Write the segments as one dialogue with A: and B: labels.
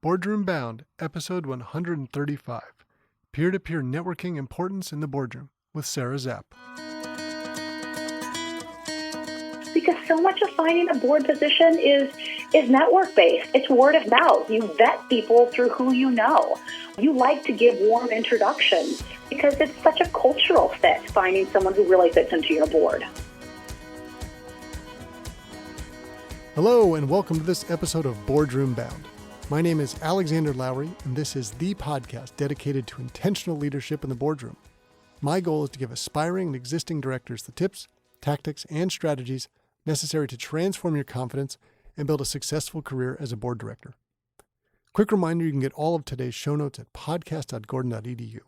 A: Boardroom Bound, episode 135, Peer-to-Peer Networking Importance in the Boardroom, with Sarah Zapp.
B: Because so much of finding a board position is network-based. It's word of mouth. You vet people through who you know. You like to give warm introductions because it's such a cultural fit, finding someone who really fits into your board.
A: Hello, and welcome to this episode of Boardroom Bound. My name is Alexander Lowry, and this is the podcast dedicated to intentional leadership in the boardroom. My goal is to give aspiring and existing directors the tips, tactics, and strategies necessary to transform your confidence and build a successful career as a board director. Quick reminder, you can get all of today's show notes at podcast.gordon.edu.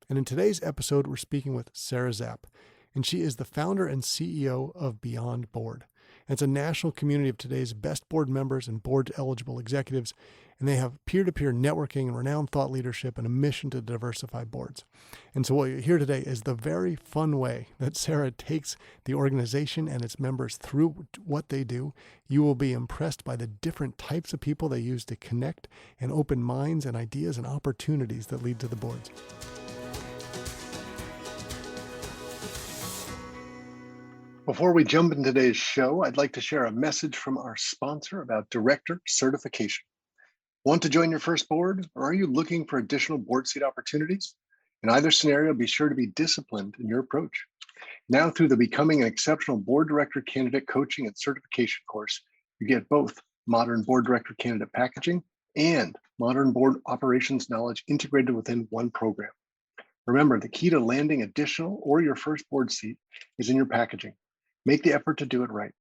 A: And in today's episode, we're speaking with Sarah Zapp, and she is the founder and CEO of Beyond Board. It's a national community of today's best board members and board-eligible executives, and they have peer-to-peer networking and renowned thought leadership and a mission to diversify boards. And so what you hear today is the very fun way that Sarah takes the organization and its members through what they do. You will be impressed by the different types of people they use to connect and open minds and ideas and opportunities that lead to the boards. Before we jump into today's show, I'd like to share a message from our sponsor about director certification. Want to join your first board, or are you looking for additional board seat opportunities? In either scenario, be sure to be disciplined in your approach. Now, through the Becoming an Exceptional Board Director Candidate Coaching and Certification course, you get both modern board director candidate packaging and modern board operations knowledge integrated within one program. Remember, the key to landing additional or your first board seat is in your packaging. Make the effort to do it right.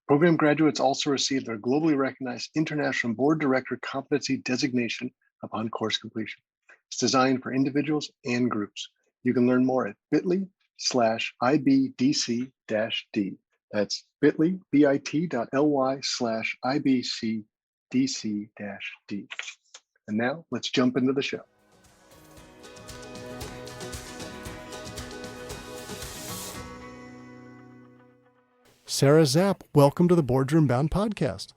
A: Program graduates also receive their globally recognized International Board Director Competency Designation upon course completion. It's designed for individuals and groups. You can learn more at bit.ly/IBDC-D. That's bit.ly, bit.ly/IBCDC-D. And now let's jump into the show. Sarah Zapp, welcome to the Boardroom Bound podcast.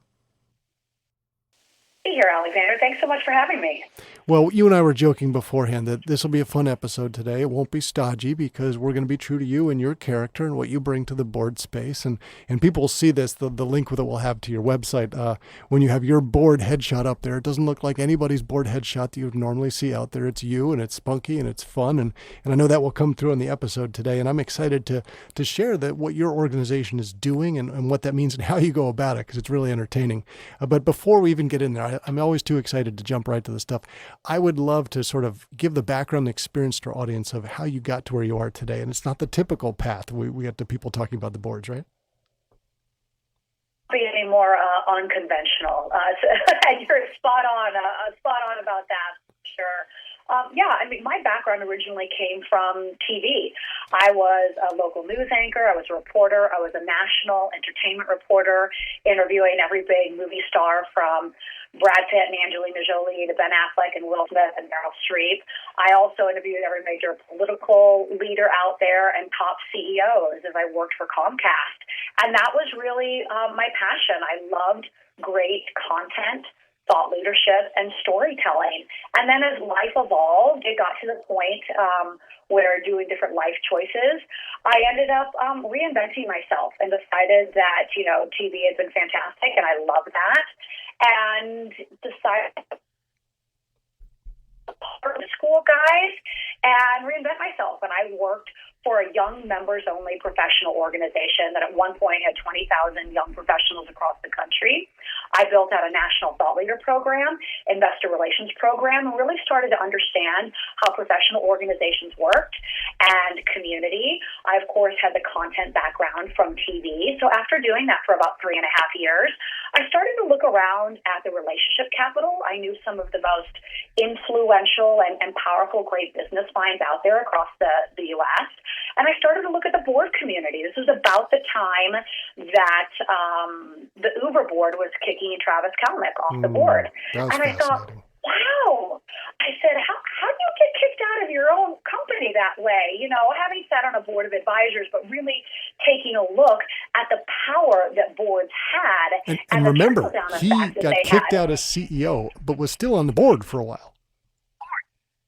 B: Hey here, Alexander. Thanks so much for having me.
A: Well, you and I were joking beforehand that this will be a fun episode today. It won't be stodgy because we're going to be true to you and your character and what you bring to the board space. And people will see this, the link that we'll have to your website. When you have your board headshot up there, it doesn't look like anybody's board headshot that you would normally see out there. It's you, and it's spunky, and it's fun. And I know that will come through in the episode today. And I'm excited to share that what your organization is doing and what that means and how you go about it, because it's really entertaining. But before we even get in there, I'm always too excited to jump right to the stuff. I would love to sort of give the background and experience to our audience of how you got to where you are today. And it's not the typical path we get to people talking about the boards, right?
B: Be any more unconventional. You're spot on about that, for sure. My background originally came from TV. I was a local news anchor. I was a reporter. I was a national entertainment reporter, interviewing every big movie star from Brad Pitt and Angelina Jolie to Ben Affleck and Will Smith and Meryl Streep. I also interviewed every major political leader out there and top CEOs as I worked for Comcast. And that was really my passion. I loved great content, thought leadership, and storytelling. And then as life evolved, it got to the point where doing different life choices, I ended up reinventing myself and decided that, TV has been fantastic and I love that. And decided to part of the school guys and reinvent myself. And I worked for a young members-only professional organization that at one point had 20,000 young professionals across the country. I built out a national thought leader program, investor relations program, and really started to understand how professional organizations worked and community. I, of course, had the content background from TV. So after doing that for about 3.5 years, I started to look around at the relationship capital. I knew some of the most influential and powerful great business minds out there across the U.S., and I started to look at the board community. This was about the time that the Uber board was kicking Travis Kalanick off the board.
A: And
B: I thought, wow. I said, how do you get kicked out of your own company that way? Having sat on a board of advisors, but really taking a look at the power that boards had
A: and
B: the
A: remember,
B: trickle-down
A: he
B: effect that
A: got
B: they
A: kicked
B: had.
A: out as CEO, but was still on the board for a while.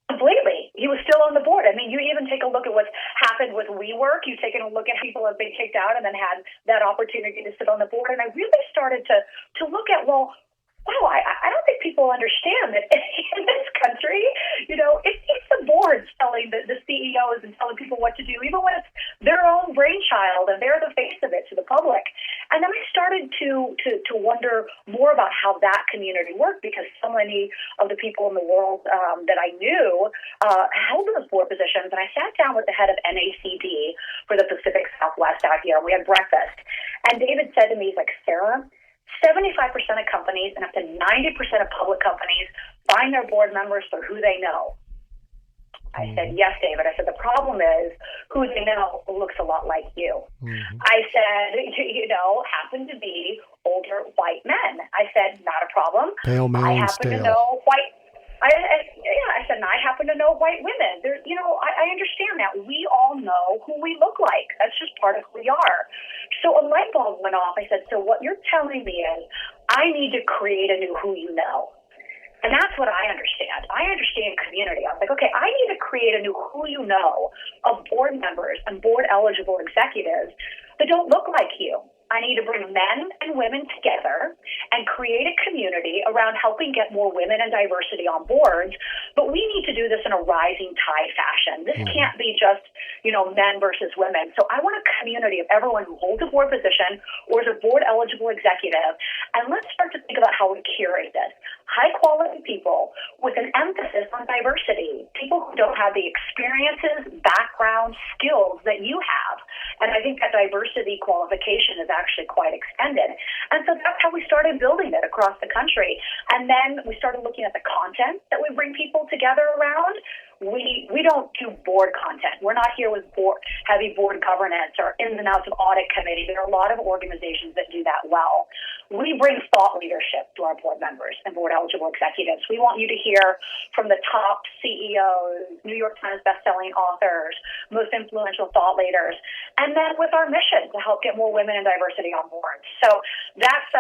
B: Completely. He was still on the board. I mean, you even take a look at what's happened with WeWork. You've taken a look at people who have been kicked out and then had that opportunity to sit on the board. And I really started to look at, well, wow, I don't think people understand that in this country, it's the boards telling the CEOs and telling people what to do, even when it's their own brainchild and they're the face of it to the public. And then I started to wonder more about how that community worked, because so many of the people in the world that I knew held those board positions. And I sat down with the head of NACD for the Pacific Southwest out here, and we had breakfast. And David said to me, he's like, Sarah, 75% of companies and up to 90% of public companies find their board members for who they know. I said, yes, David. I said, the problem is who they know looks a lot like you. Mm-hmm. I said, happen to be older white men. I said, not a problem.
A: Pale, male,
B: I
A: and
B: happen
A: stale.
B: to know white. I said, and I happen to know white women. I understand that. We all know who we look like. That's just part of who we are. So a light bulb went off. I said, so what you're telling me is I need to create a new who you know. And that's what I understand. I understand community. I was like, okay, I need to create a new who you know of board members and board eligible executives that don't look like you. I need to bring men and women together and create a community around helping get more women and diversity on boards. But we need to do this in a rising tide fashion. This can't be just, men versus women. So I want a community of everyone who holds a board position or is a board eligible executive. And let's start to think about how we curate this. High quality people with an emphasis on diversity, people who don't have the experiences, background, skills that you have. And I think that diversity qualification is actually quite extended. And so that's how we started building it across the country. And then we started looking at the content that we bring people together around. We don't do board content. We're not here with heavy board governance or ins and outs of audit committee. There are a lot of organizations that do that well. We bring thought leadership to our board members and board eligible executives. We want you to hear from the top CEOs, New York Times bestselling authors, most influential thought leaders, and then with our mission to help get more women and diversity on board. So that's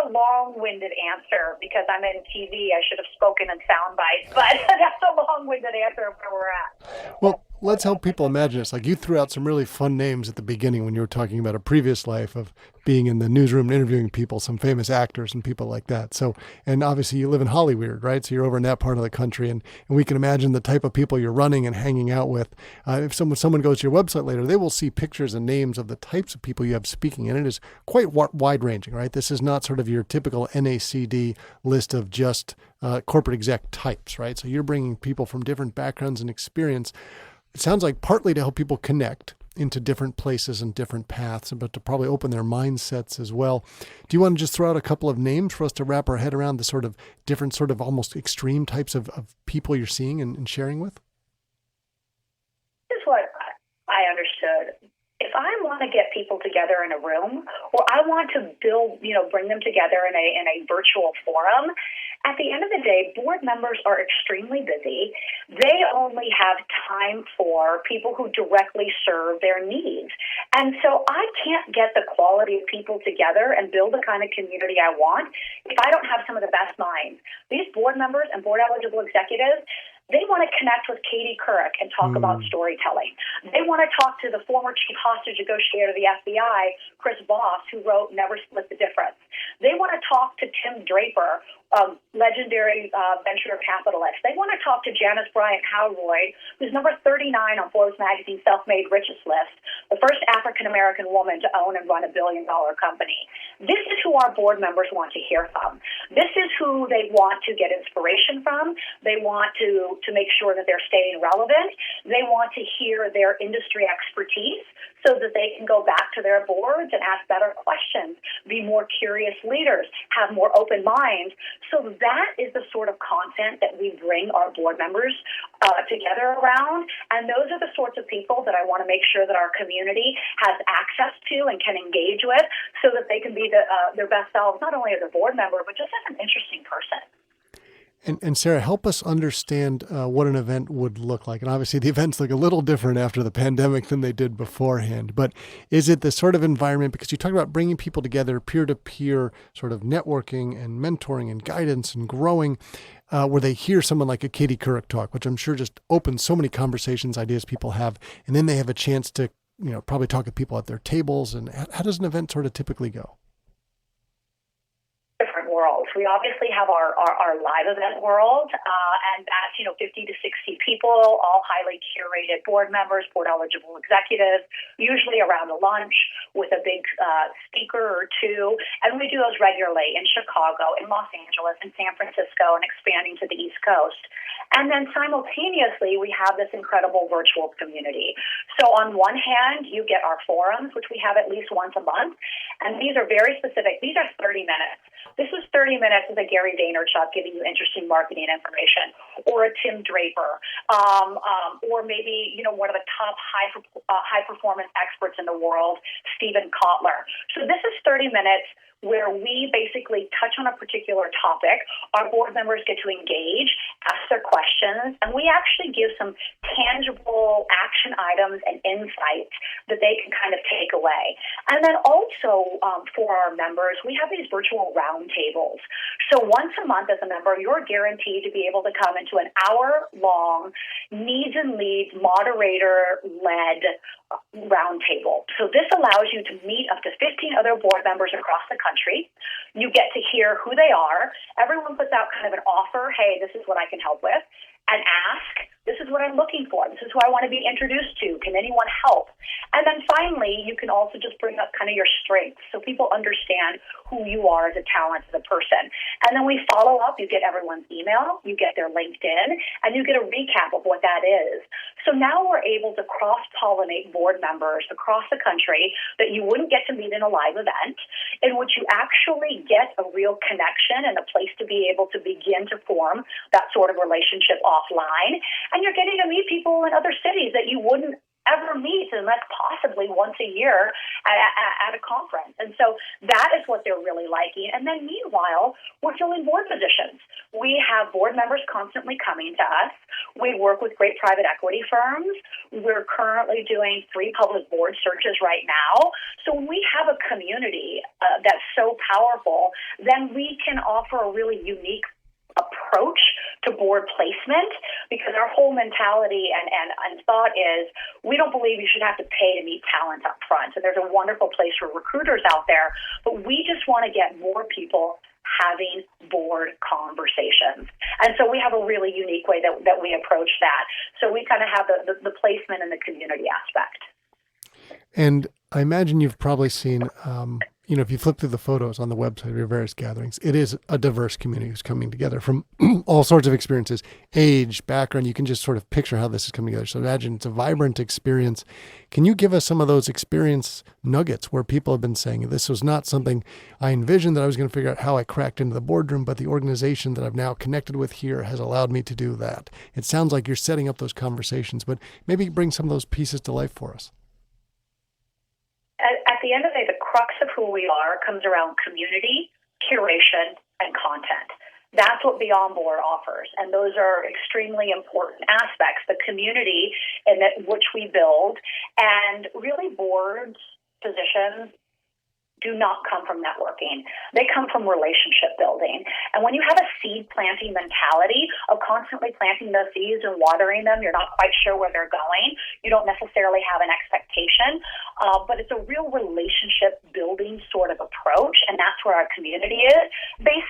B: the long-winded answer, because I'm in TV. I should have spoken in sound bites, but that's a long-winded answer of where we're at.
A: Well, let's help people imagine this. Like, you threw out some really fun names at the beginning when you were talking about a previous life of being in the newsroom and interviewing people, some famous actors and people like that. So, and obviously you live in Hollywood, right? So you're over in that part of the country, and we can imagine the type of people you're running and hanging out with. If someone goes to your website later, they will see pictures and names of the types of people you have speaking, and it is quite wide ranging, right? This is not sort of your typical NACD list of just corporate exec types, right? So you're bringing people from different backgrounds and experience. It sounds like partly to help people connect into different places and different paths, but to probably open their mindsets as well. Do you want to just throw out a couple of names for us to wrap our head around the sort of different, sort of almost extreme types of people you're seeing and sharing with?
B: This is what I understood. If I want to get people together in a room, or I want to bring them together in a virtual forum, at the end of the day, board members are extremely busy. They only have time for people who directly serve their needs. And so I can't get the quality of people together and build the kind of community I want if I don't have some of the best minds. These board members and board eligible executives, they want to connect with Katie Couric and talk about storytelling. They want to talk to the former chief hostage negotiator of the FBI, Chris Voss, who wrote Never Split the Difference. They want to talk to Tim Draper, legendary venture capitalist. They want to talk to Janice Bryant Howroyd, who's number 39 on Forbes Magazine Self-Made Richest list, the first African-American woman to own and run a billion-dollar company. This is who our board members want to hear from. This is who they want to get inspiration from. They want to make sure that they're staying relevant. They want to hear their industry expertise so that they can go back to their boards and ask better questions, be more curious leaders, have more open minds. So that is the sort of content that we bring our board members together around. And those are the sorts of people that I want to make sure that our community has access to and can engage with so that they can be their best selves, not only as a board member, but just as an interesting person.
A: And Sarah, help us understand what an event would look like. And obviously, the events look a little different after the pandemic than they did beforehand. But is it the sort of environment, because you talk about bringing people together, peer-to-peer sort of networking and mentoring and guidance and growing, where they hear someone like a Katie Couric talk, which I'm sure just opens so many conversations, ideas people have, and then they have a chance to, probably talk to people at their tables. And how does an event sort of typically go?
B: Worlds. We obviously have our live event world, and that's 50 to 60 people, all highly curated board members, board eligible executives, usually around a lunch with a big speaker or two. And we do those regularly in Chicago, in Los Angeles, in San Francisco, and expanding to the East Coast. And then simultaneously, we have this incredible virtual community. So on one hand, you get our forums, which we have at least once a month, and these are very specific. These are 30 minutes. This is 30 minutes with a Gary Vaynerchuk giving you interesting marketing information, or a Tim Draper, or maybe one of the top high performance experts in the world, Stephen Kotler. So this is 30 minutes where we basically touch on a particular topic. Our board members get to engage, ask their questions, and we actually give some tangible action items and insights that they can kind of take away. And then also for our members, we have these virtual roundtables. So once a month as a member, you're guaranteed to be able to come into an hour-long needs and leads moderator-led roundtable. So this allows you to meet up to 15 other board members across the country. You get to hear who they are. Everyone puts out kind of an offer, hey, this is what I can help with, and ask, this is what I'm looking for. This is who I want to be introduced to. Can anyone help? And then finally, you can also just bring up kind of your strengths so people understand who you are as a talent, as a person. And then we follow up. You get everyone's email, you get their LinkedIn, and you get a recap of what that is. So now we're able to cross-pollinate board members across the country that you wouldn't get to meet in a live event, in which you actually get a real connection and a place to be able to begin to form that sort of relationship offline. And you're getting to meet people in other cities that you wouldn't ever meet unless possibly once a year at a conference. And so that is what they're really liking. And then meanwhile, we're filling board positions. We have board members constantly coming to us. We work with great private equity firms. We're currently doing 3 public board searches right now. So when we have a community that's so powerful, then we can offer a really unique approach to board placement, because our whole mentality and thought is we don't believe you should have to pay to meet talent up front. So there's a wonderful place for recruiters out there, but we just want to get more people having board conversations. And so we have a really unique way that we approach that. So we kind of have the placement and the community aspect.
A: And I imagine you've probably seen, if you flip through the photos on the website of your various gatherings, it is a diverse community who's coming together from all sorts of experiences, age, background. You can just sort of picture how this is coming together. So imagine it's a vibrant experience. Can you give us some of those experience nuggets where people have been saying, this was not something I envisioned that I was going to figure out how I cracked into the boardroom, but the organization that I've now connected with here has allowed me to do that. It sounds like you're setting up those conversations, but maybe bring some of those pieces to life for us.
B: At the end of the day, the crux of who we are comes around community, curation, and content. That's what Beyond Board offers, and those are extremely important aspects. The community in which we build, and really boards, positions, do not come from networking. They come from relationship building. And when you have a seed planting mentality of constantly planting those seeds and watering them, you're not quite sure where they're going. You don't necessarily have an expectation, but it's a real relationship building sort of approach. And that's where our community is based,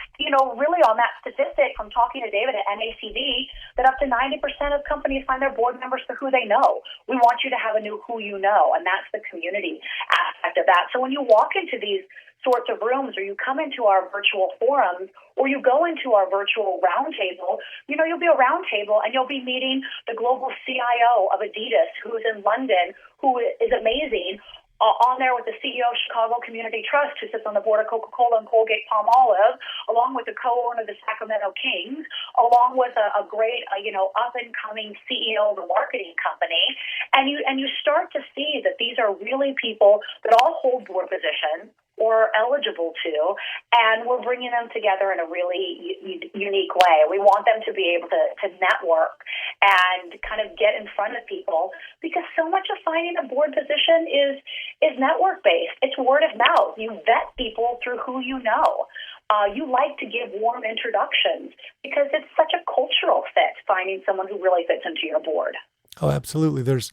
B: really on that statistic from talking to David at NACD that up to 90% of companies find their board members for who they know. We want you to have a new who you know, and that's the community aspect of that. So when you walk into these sorts of rooms, or you come into our virtual forums, or you go into our virtual roundtable, you'll be a roundtable and you'll be meeting the global CIO of Adidas, who's in London, who is amazing, on there with the CEO of Chicago Community Trust, who sits on the board of Coca-Cola and Colgate-Palmolive, along with the co-owner of the Sacramento Kings, along with a great, up-and-coming CEO of a marketing company. And you start to see that these are really people that all hold board positions, or eligible to, and we're bringing them together in a really unique way. We want them to be able to network and kind of get in front of people, because so much of finding a board position is network-based. It's word of mouth. You vet people through who you know. You like to give warm introductions because it's such a cultural fit, finding someone who really fits into your board.
A: Oh, absolutely. There's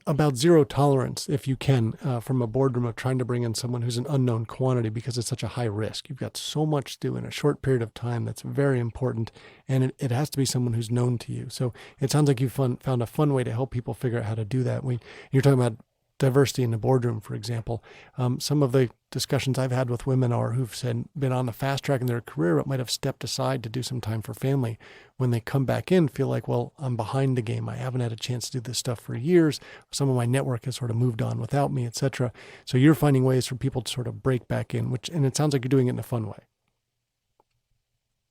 A: about zero tolerance, if you can, from a boardroom of trying to bring in someone who's an unknown quantity, because it's such a high risk. You've got so much to do in a short period of time that's very important, and it has to be someone who's known to you. So it sounds like you found a fun way to help people figure out how to do that. You're talking about diversity in the boardroom, for example. Some of the discussions I've had with women who've been on the fast track in their career, but might have stepped aside to do some time for family. When they come back in, feel like, well, I'm behind the game. I haven't had a chance to do this stuff for years. Some of my network has sort of moved on without me, et cetera. So you're finding ways for people to sort of break back in, and it sounds like you're doing it in a fun way.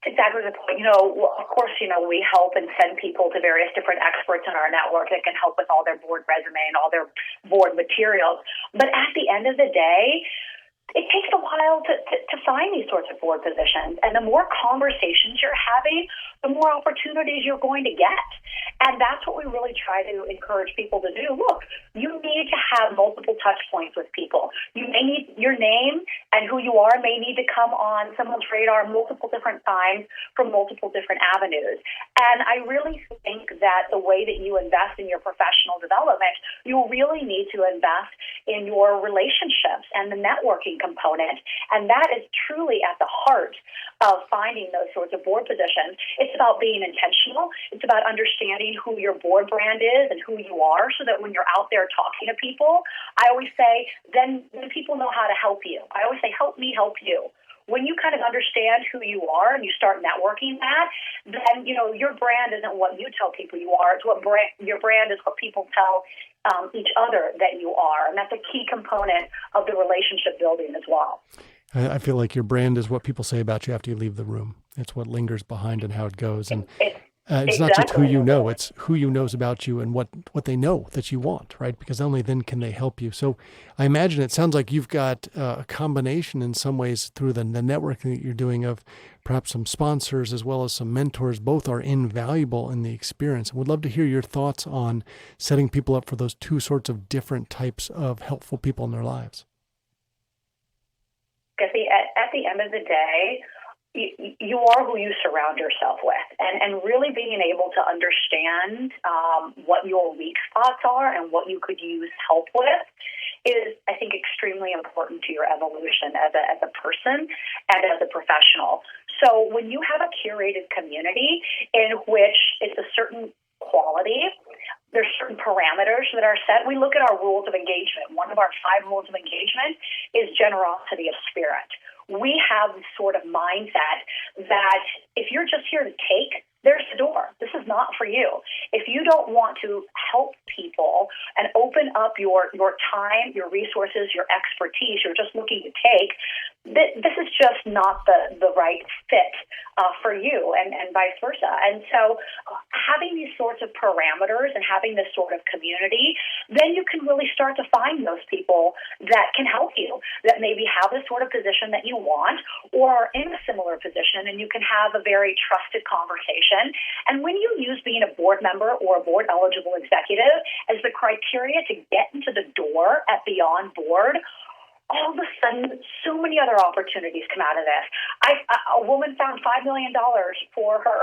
B: Exactly the point. Of course, we help and send people to various different experts in our network that can help with all their board resume and all their board materials. But at the end of the day, it takes a while to find these sorts of board positions. And the more conversations you're having, the more opportunities you're going to get. And that's what we really try to encourage people to do. Look, you need to have multiple touch points with people. You may need your name and who you are may need to come on someone's radar multiple different times from multiple different avenues. And I really think that the way that you invest in your professional development, you really need to invest in your relationships and the networking component. And that is truly at the heart of finding those sorts of board positions. It's about being intentional. It's about understanding who your board brand is and who you are, so that when you're out there talking to people, I always say, then people know how to help you. I always say, help me help you. When you kind of understand who you are and you start networking that, then, your brand isn't what you tell people you are. It's your brand is what people tell each other that you are. And that's a key component of the relationship building as well.
A: I feel like your brand is what people say about you after you leave the room. It's what lingers behind and how it goes. And it's not just who you know, it's who you knows about you and what they know that you want, right? Because only then can they help you. So I imagine it sounds like you've got a combination in some ways through the networking that you're doing of perhaps some sponsors as well as some mentors. Both are invaluable in the experience. I would love to hear your thoughts on setting people up for those two sorts of different types of helpful people in their lives.
B: At the end of the day, you are who you surround yourself with, and really being able to understand what your weak spots are and what you could use help with is, I think, extremely important to your evolution as a person and as a professional. So when you have a curated community in which it's a certain quality, there's certain parameters that are set. We look at our rules of engagement. One of our 5 rules of engagement is generosity of spirit. We have this sort of mindset that if you're just here to take, there's the door. This is not for you. If you don't want to help people and open up your time, your resources, your expertise, you're just looking to take, this is just not the right fit for you, and vice versa. And so having these sorts of parameters and having this sort of community, then you can really start to find those people that can help you, that maybe have the sort of position that you want or are in a similar position, and you can have a very trusted conversation. And when you use being a board member or a board-eligible executive as the criteria to get into the door at Beyond Board, all of a sudden, so many other opportunities come out of this. A woman found $5 million for her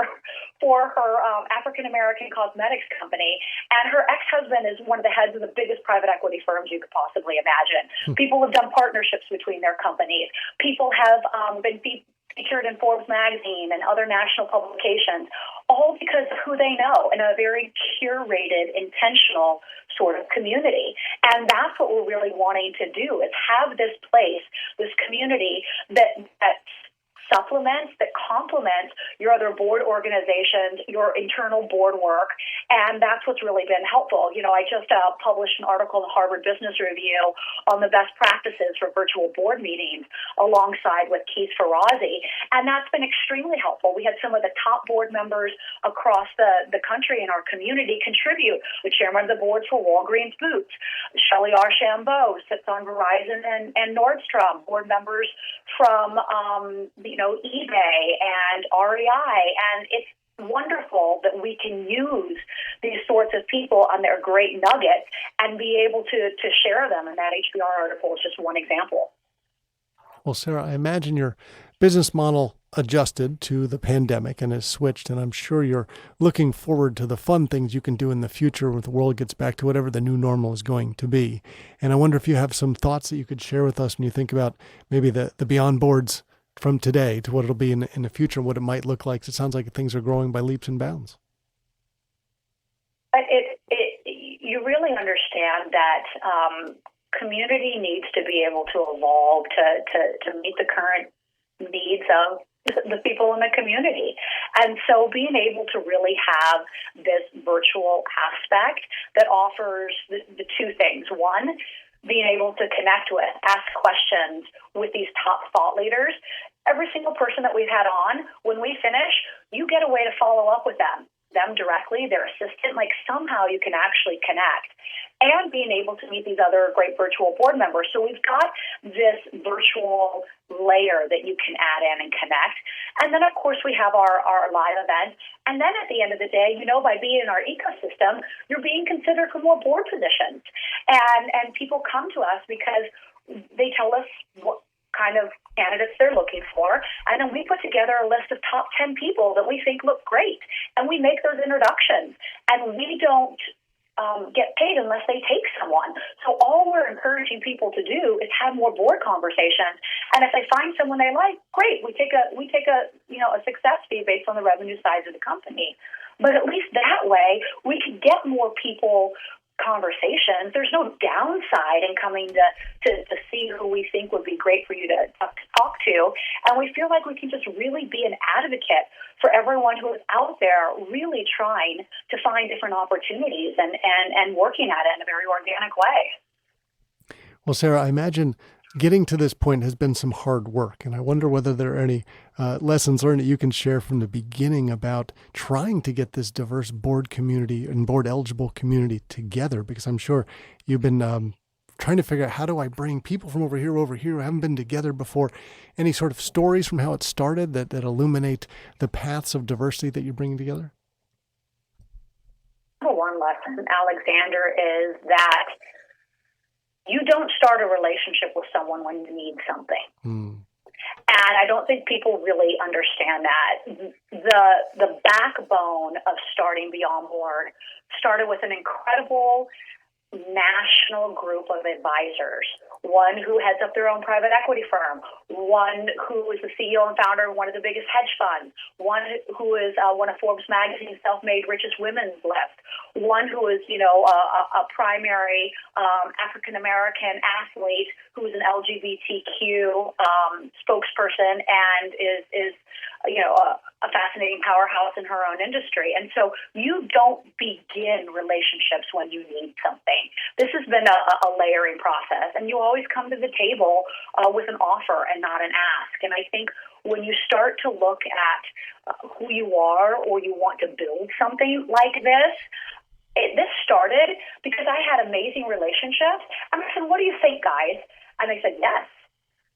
B: African American cosmetics company, and her ex-husband is one of the heads of the biggest private equity firms you could possibly imagine. People have done partnerships between their companies. People have been featured in Forbes magazine and other national publications, all because of who they know in a very curated, intentional sort of community. And that's what we're really wanting to do, is have this place, this community that supplements, that complements your other board organizations, your internal board work, And that's what's really been helpful. I just published an article in the Harvard Business Review on the best practices for virtual board meetings alongside with Keith Ferrazzi. And that's been extremely helpful. We had some of the top board members across the country in our community contribute. The chairman of the board for Walgreens Boots, Shelley Archambault, sits on Verizon and Nordstrom, board members from eBay and REI. And it's wonderful that we can use these sorts of people on their great nuggets and be able to share them. And that HBR article is just one example.
A: Well, Sarah, I imagine your business model adjusted to the pandemic and has switched, and I'm sure you're looking forward to the fun things you can do in the future when the world gets back to whatever the new normal is going to be. And I wonder if you have some thoughts that you could share with us when you think about maybe the beyond boards from today to what it'll be in the future, what it might look like. It sounds like things are growing by leaps and bounds.
B: You really understand that community needs to be able to evolve to meet the current needs of the people in the community. And so being able to really have this virtual aspect that offers the two things. One, being able to connect with, ask questions with these top thought leaders. Every single person that we've had on, when we finish, you get a way to follow up with them directly, their assistant, like somehow you can actually connect. And being able to meet these other great virtual board members. So we've got this virtual layer that you can add in and connect. And then, of course, we have our live event. And then at the end of the day, by being in our ecosystem, you're being considered for more board positions. And people come to us because they tell us what kind of candidates they're looking for. And then we put together a list of top 10 people that we think look great. And we make those introductions. And we don't get paid unless they take someone. So all we're encouraging people to do is have more board conversations. And if they find someone they like, great. We take a success fee based on the revenue size of the company. But at least that way we can get more people conversations. There's no downside in coming to see who we think would be great for you to talk to. And we feel like we can just really be an advocate for everyone who is out there really trying to find different opportunities and working at it in a very organic way.
A: Well, Sarah, I imagine getting to this point has been some hard work. And I wonder whether there are any lessons learned that you can share from the beginning about trying to get this diverse board community and board eligible community together, because I'm sure you've been trying to figure out, how do I bring people from over here who haven't been together before? Any sort of stories from how it started that illuminate the paths of diversity that you're bringing together?
B: One lesson, Alexander, is that you don't start a relationship with someone when you need something. And I don't think people really understand that. The backbone of starting Beyond Board started with an incredible national group of advisors, one who heads up their own private equity firm, one who is the CEO and founder of one of the biggest hedge funds, one who is one of Forbes magazine's self-made richest women's list, one who is, a primary African-American athlete who is an LGBTQ spokesperson and is a fascinating powerhouse in her own industry. And so you don't begin relationships when you need something. This has been a layering process, and you always come to the table with an offer and not an ask. And I think when you start to look at who you are or you want to build something like this, this started because I had amazing relationships. And I said, what do you think, guys? And they said, yes.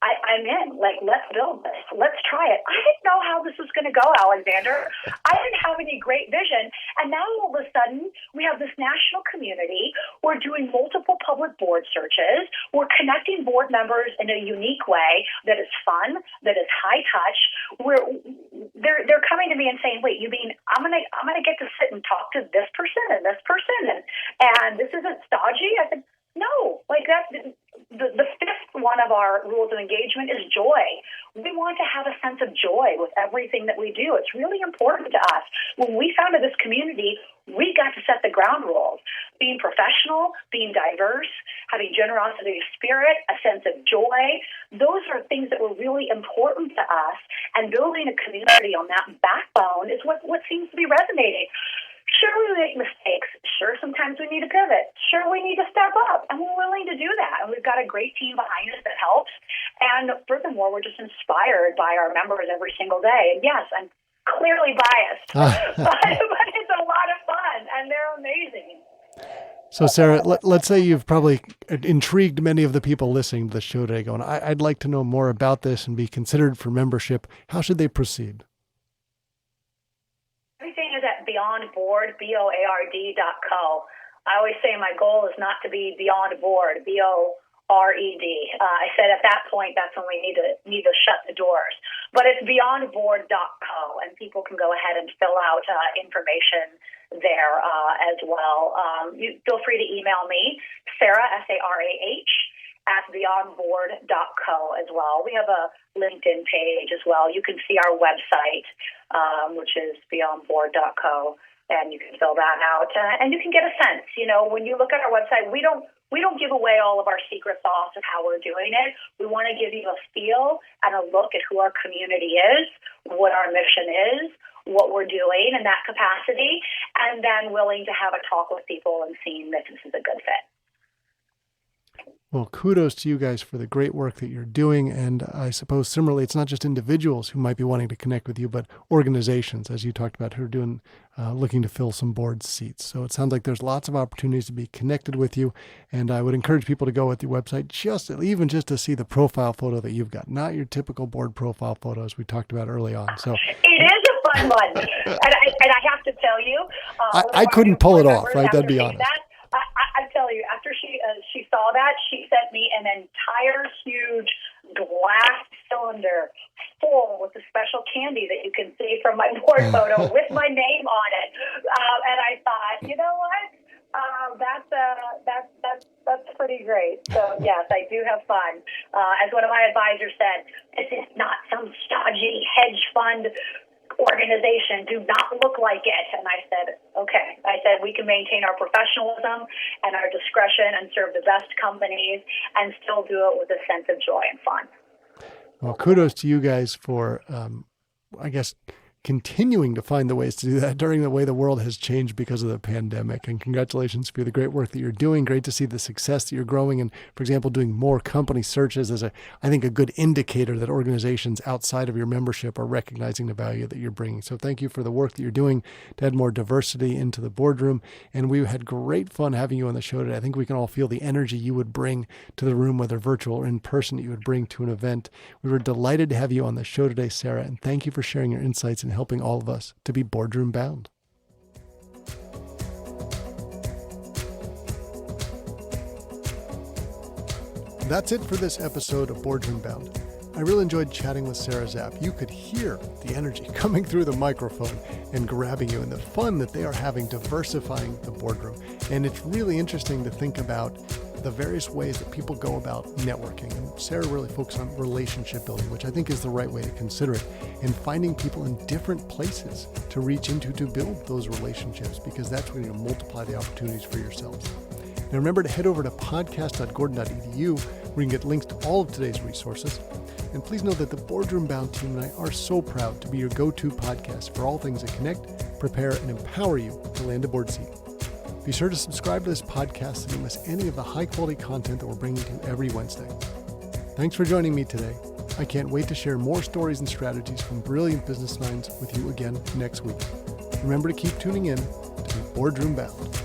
B: I'm in. Let's build this. Let's try it. I didn't know how this was going to go, Alexander. I didn't have any great vision. And now all of a sudden, we have this national community. We're doing multiple public board searches. We're connecting board members in a unique way that is fun, that is high touch. They're coming to me and saying, "Wait, you mean I'm gonna get to sit and talk to this person and this person, and this isn't stodgy?" I said, "No, that." The fifth one of our rules of engagement is joy. We want to have a sense of joy with everything that we do. It's really important to us. When we founded this community, we got to set the ground rules. Being professional, being diverse, having generosity of spirit, a sense of joy. Those are things that were really important to us. And building a community on that backbone is what seems to be resonating. Sure, we make mistakes. Sure, sometimes we need to pivot. Sure, we need to step up, and we're willing to do that. And we've got a great team behind us that helps. And furthermore, we're just inspired by our members every single day. And yes, I'm clearly biased, but it's a lot of fun, and they're amazing.
A: So, Sarah, let's say you've probably intrigued many of the people listening to the show today going, I'd like to know more about this and be considered for membership. How should they proceed?
B: Everything is at beyondboard, BOARD.co. I always say my goal is not to be beyond board, BORED. I said at that point, that's when we need to shut the doors. But it's beyondboard.co, and people can go ahead and fill out information there as well. You feel free to email me, Sarah, SARAH, at beyondboard.co as well. We have a LinkedIn page as well. You can see our website, which is beyondboard.co, and you can fill that out. And you can get a sense, when you look at our website, we don't give away all of our secret sauce of how we're doing it. We want to give you a feel and a look at who our community is, what our mission is, what we're doing in that capacity, and then willing to have a talk with people and seeing that this is a good fit.
A: Well, kudos to you guys for the great work that you're doing. And I suppose similarly, it's not just individuals who might be wanting to connect with you, but organizations, as you talked about, who are looking to fill some board seats. So it sounds like there's lots of opportunities to be connected with you. And I would encourage people to go with your website, even just to see the profile photo that you've got, not your typical board profile photos we talked about early on. So
B: it is a fun one. and I have to tell you,
A: I couldn't pull it off, right? That'd be honest.
B: I tell you, after she saw that, she sent me an entire huge glass cylinder full with the special candy that you can see from my board photo with my name on it. And I thought, you know what? That's pretty great. So yes, I do have fun. As one of my advisors said, this is not some stodgy hedge fund organization. Do not look like it. And I said, okay. I said, we can maintain our professionalism and our discretion and serve the best companies and still do it with a sense of joy and fun.
A: Well, kudos to you guys for, continuing to find the ways to do that during the way the world has changed because of the pandemic. And congratulations for the great work that you're doing. Great to see the success that you're growing. And for example, doing more company searches is I think a good indicator that organizations outside of your membership are recognizing the value that you're bringing. So thank you for the work that you're doing to add more diversity into the boardroom. And we had great fun having you on the show today. I think we can all feel the energy you would bring to the room, whether virtual or in person, that you would bring to an event. We were delighted to have you on the show today, Sarah. And thank you for sharing your insights and helping all of us to be boardroom bound. That's it for this episode of Boardroom Bound. I really enjoyed chatting with Sarah Zapp. You could hear the energy coming through the microphone and grabbing you, and the fun that they are having diversifying the boardroom. And it's really interesting to think about the various ways that people go about networking. And Sarah really focused on relationship building, which I think is the right way to consider it, and finding people in different places to reach into to build those relationships, because that's where you multiply the opportunities for yourselves. Now remember to head over to podcast.gordon.edu where you can get links to all of today's resources. And please know that the Boardroom Bound team and I are so proud to be your go-to podcast for all things that connect, prepare, and empower you to land a board seat. Be sure to subscribe to this podcast so you don't miss any of the high-quality content that we're bringing to you every Wednesday. Thanks for joining me today. I can't wait to share more stories and strategies from brilliant business minds with you again next week. Remember to keep tuning in to be Boardroom Bound.